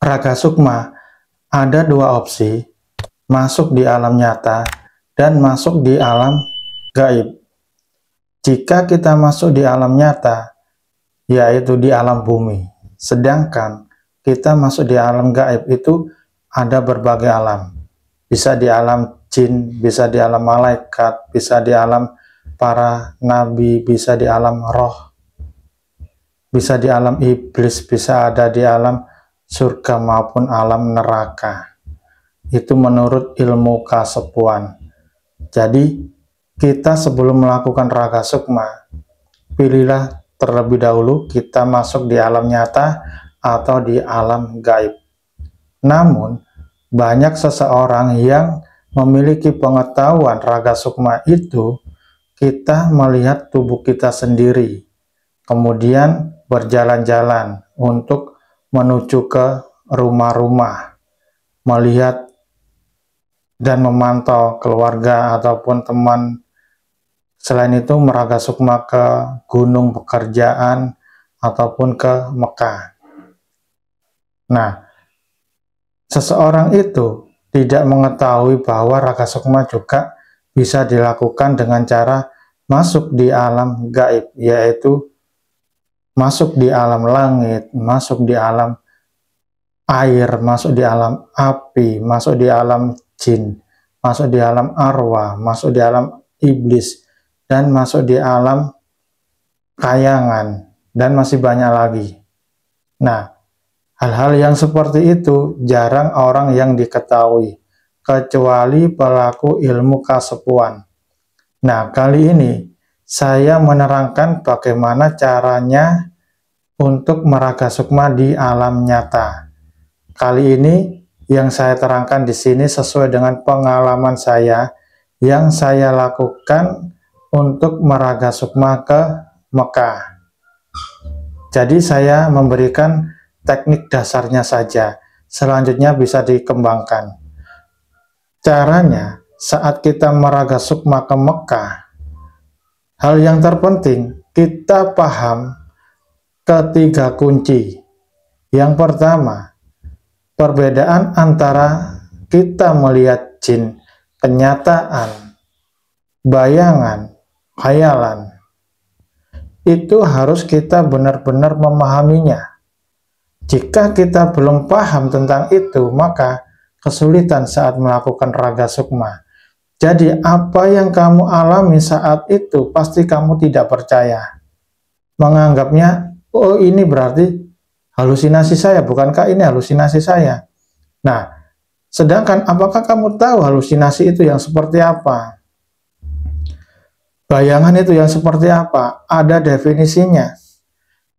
Raga Sukma ada dua opsi, masuk di alam nyata dan masuk di alam gaib. Jika kita masuk di alam nyata, yaitu di alam bumi, sedangkan kita masuk di alam gaib itu ada berbagai alam. Bisa di alam jin, bisa di alam malaikat, bisa di alam para nabi, bisa di alam roh, bisa di alam iblis, bisa ada di alam surga maupun alam neraka. Itu menurut ilmu kasepuan. Jadi kita sebelum melakukan Raga Sukma, pilihlah terlebih dahulu kita masuk di alam nyata atau di alam gaib. Namun banyak seseorang yang memiliki pengetahuan Raga Sukma itu, kita melihat tubuh kita sendiri, kemudian berjalan-jalan untuk menuju ke rumah-rumah, melihat dan memantau keluarga ataupun teman. Selain itu Raga Sukma ke gunung pekerjaan ataupun ke Mekah. Nah, seseorang itu tidak mengetahui bahwa Raga Sukma juga bisa dilakukan dengan cara masuk di alam gaib, yaitu masuk di alam langit, masuk di alam air, masuk di alam api, masuk di alam jin, masuk di alam arwah, masuk di alam iblis, dan masuk di alam kayangan, dan masih banyak lagi. Nah, hal-hal yang seperti itu jarang orang yang diketahui, kecuali pelaku ilmu kasepuan. Nah, kali ini saya menerangkan bagaimana caranya untuk Raga Sukma di alam nyata. Kali ini yang saya terangkan di sini sesuai dengan pengalaman saya yang saya lakukan untuk Raga Sukma ke Mekah. Jadi saya memberikan teknik dasarnya saja, selanjutnya bisa dikembangkan. Caranya, saat kita Raga Sukma ke Mekah, hal yang terpenting kita paham ketiga kunci. Yang pertama, perbedaan antara kita melihat jin, kenyataan, bayangan, khayalan, itu harus kita benar-benar memahaminya. Jika kita belum paham tentang itu, maka kesulitan saat melakukan Raga Sukma. Jadi apa yang kamu alami saat itu pasti kamu tidak percaya. Menganggapnya, oh ini berarti halusinasi saya, bukankah ini halusinasi saya? Nah, sedangkan apakah kamu tahu halusinasi itu yang seperti apa? Bayangan itu yang seperti apa? Ada definisinya.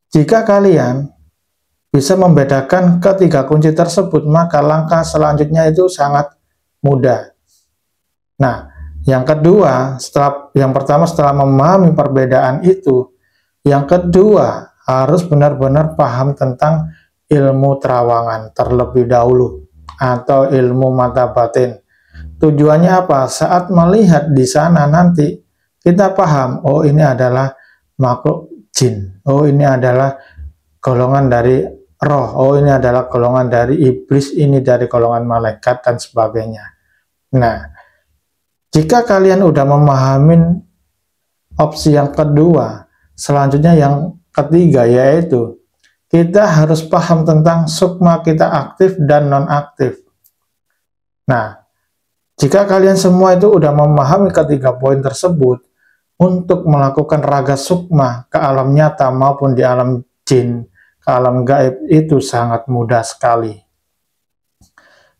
Jika kalian bisa membedakan ketiga kunci tersebut, maka langkah selanjutnya itu sangat mudah. Nah, yang kedua, yang pertama setelah memahami perbedaan itu, yang kedua harus benar-benar paham tentang ilmu terawangan terlebih dahulu atau ilmu mata batin. Tujuannya apa? Saat melihat di sana nanti kita paham, oh ini adalah makhluk jin, oh ini adalah golongan dari roh, oh ini adalah golongan dari iblis, ini dari golongan malaikat dan sebagainya. Nah, jika kalian udah memahami opsi yang kedua, selanjutnya yang ketiga yaitu kita harus paham tentang sukma kita aktif dan non-aktif. Nah, jika kalian semua itu udah memahami ketiga poin tersebut, untuk melakukan Raga Sukma ke alam nyata maupun di alam jin, ke alam gaib itu sangat mudah sekali.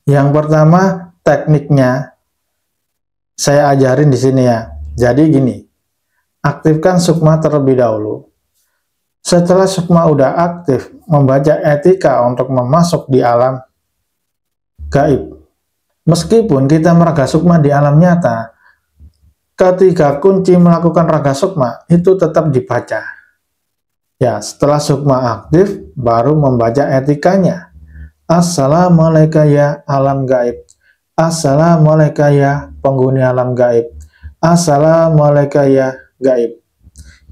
Yang pertama, tekniknya saya ajarin di sini ya. Jadi gini, aktifkan sukma terlebih dahulu. Setelah sukma udah aktif, membaca etika untuk memasuk di alam gaib. Meskipun kita Raga Sukma di alam nyata, ketiga kunci melakukan Raga Sukma itu tetap dibaca. Ya, setelah sukma aktif, baru membaca etikanya. Assalamualaikum ya alam gaib. Assalamualaikum ya penghuni alam gaib. Assalamualaikum ya gaib.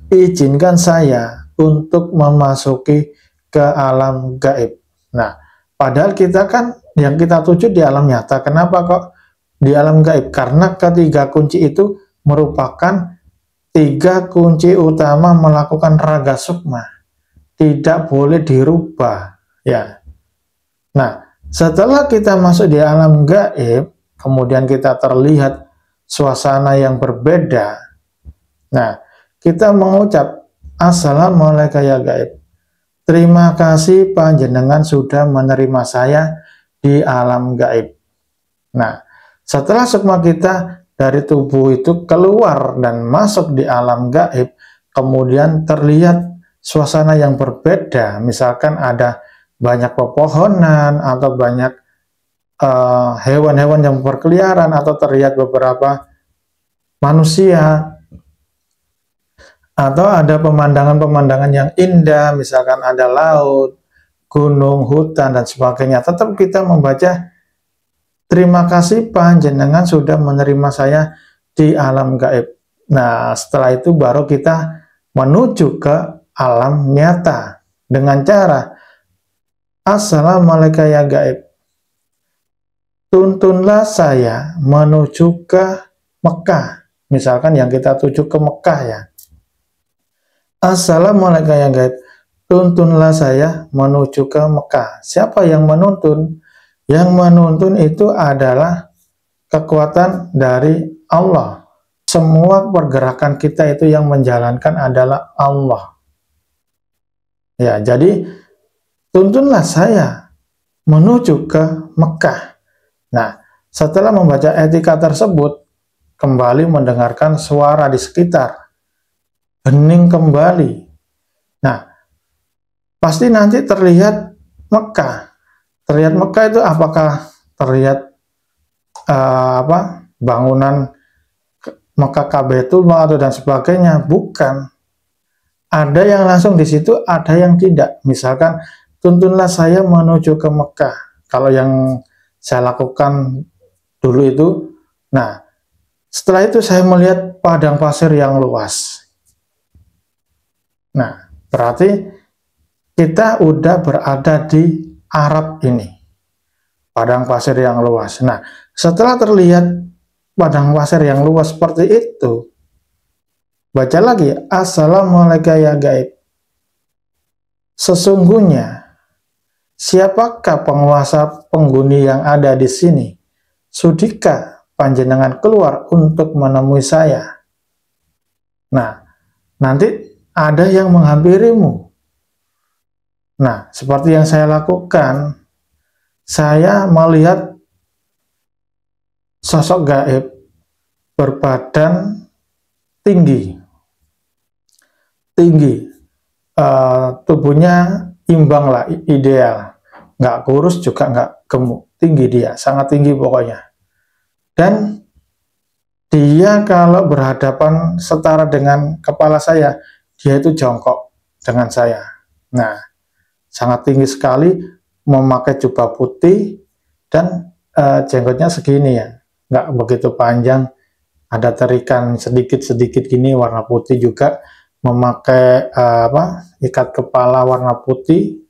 Izinkan saya untuk memasuki ke alam gaib. Nah, Padahal kita kan yang kita tuju di alam nyata. Kenapa kok di alam gaib? Karena ketiga kunci itu merupakan tiga kunci utama melakukan raga sukma. Tidak boleh dirubah, ya. Nah, setelah kita masuk di alam gaib, kemudian kita terlihat suasana yang berbeda. Nah, kita mengucap, Assalamualaikum ya gaib. Terima kasih panjenengan sudah menerima saya di alam gaib. Nah, setelah sukma kita dari tubuh itu keluar dan masuk di alam gaib, kemudian terlihat suasana yang berbeda. Misalkan ada banyak pepohonan atau banyak hewan-hewan yang berkeliaran, atau terlihat beberapa manusia, atau ada pemandangan-pemandangan yang indah, misalkan ada laut, gunung, hutan, dan sebagainya. Tetap kita membaca, terima kasih panjenengan sudah menerima saya di alam gaib. Nah, setelah itu baru kita menuju ke alam nyata dengan cara, Assalamualaikum ya gaib. Tuntunlah saya menuju ke Mekah. Misalkan yang kita tuju ke Mekah, ya. Assalamualaikum ya gaib. Tuntunlah saya menuju ke Mekah. Siapa yang menuntun? Yang menuntun itu adalah kekuatan dari Allah. Semua pergerakan kita itu yang menjalankan adalah Allah. Ya, jadi tuntunlah saya menuju ke Mekah. Nah, setelah membaca etika tersebut, kembali mendengarkan suara di sekitar, hening kembali. Nah, pasti nanti terlihat Mekah. Terlihat Mekah itu apakah terlihat bangunan Mekah Ka'batullah atau dan sebagainya? Bukan. Ada yang langsung di situ, ada yang tidak. Misalkan, tuntunlah saya menuju ke Mekah. Kalau yang saya lakukan dulu itu, nah, setelah itu saya melihat padang pasir yang luas. Nah, berarti kita udah berada di Arab ini, padang pasir yang luas. Nah, setelah terlihat padang pasir yang luas seperti itu, baca lagi, Assalamualaikum ya gaib. Sesungguhnya, siapakah penguasa penghuni yang ada di sini? Sudikah panjenengan keluar untuk menemui saya? Nah, nanti ada yang menghampirimu. Nah, seperti yang saya lakukan, saya melihat sosok gaib berbadan tinggi, tubuhnya imbang lah, ideal, nggak kurus juga nggak gemuk, tinggi dia, sangat tinggi pokoknya. Dan dia kalau berhadapan setara dengan kepala saya, dia itu jongkok dengan saya. Nah, sangat tinggi sekali, memakai jubah putih, dan jenggotnya segini ya, nggak begitu panjang, ada terikan sedikit-sedikit gini, warna putih juga, memakai ikat kepala warna putih.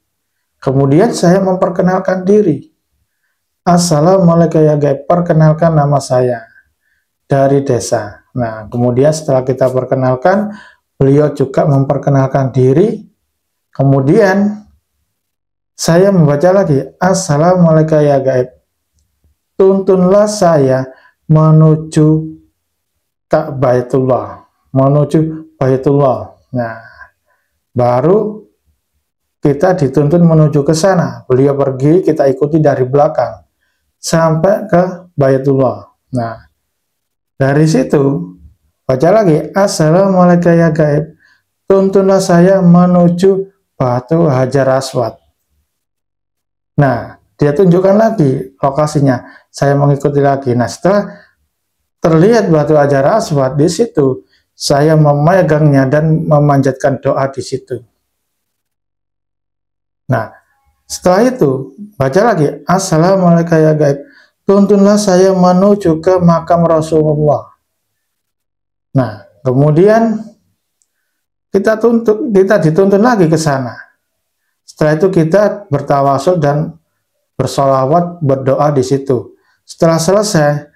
Kemudian saya memperkenalkan diri, Assalamualaikum ya gaib, perkenalkan nama saya dari desa. Nah, kemudian setelah kita perkenalkan, beliau juga memperkenalkan diri. Kemudian saya membaca lagi, Assalamualaikum ya gaib, tuntunlah saya menuju Ka'batullah, menuju Baitullah. Nah, baru kita dituntun menuju ke sana. Beliau pergi, kita ikuti dari belakang sampai ke Baitullah. Nah, dari situ baca lagi, Assalamualaikum ya gaib, tuntunlah saya menuju Batu Hajar Aswad. Nah, dia tunjukkan lagi lokasinya, saya mengikuti lagi. Nah, setelah terlihat Batu Hajar Aswad, di situ saya memegangnya dan memanjatkan doa di situ. Nah, setelah itu baca lagi, Assalamualaikum ya gaib, tuntunlah saya menuju ke makam Rasulullah. Nah, kemudian kita dituntun lagi ke sana. Setelah itu kita bertawasul dan bersolawat, berdoa di situ. Setelah selesai,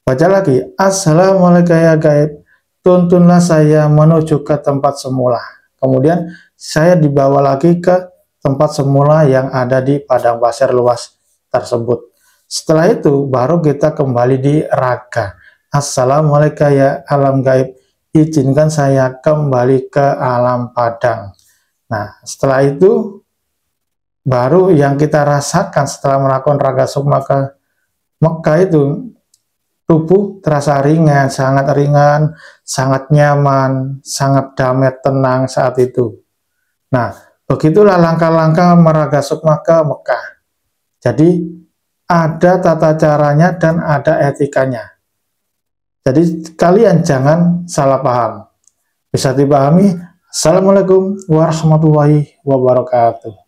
baca lagi, Assalamualaikum ya gaib, tuntunlah saya menuju ke tempat semula. Kemudian saya dibawa lagi ke tempat semula yang ada di padang pasir luas tersebut. Setelah itu baru kita kembali di raga. Assalamualaikum ya alam gaib, izinkan saya kembali ke alam padang. Nah, setelah itu baru yang kita rasakan setelah melakukan raga sukma ke Mekah itu, tubuh terasa ringan, sangat nyaman, sangat damai, tenang saat itu. Nah, begitulah langkah-langkah meraga sukma ke Mekah. Jadi, ada tata caranya dan ada etikanya. Jadi, kalian jangan salah paham. Bisa dipahami? Assalamualaikum warahmatullahi wabarakatuh.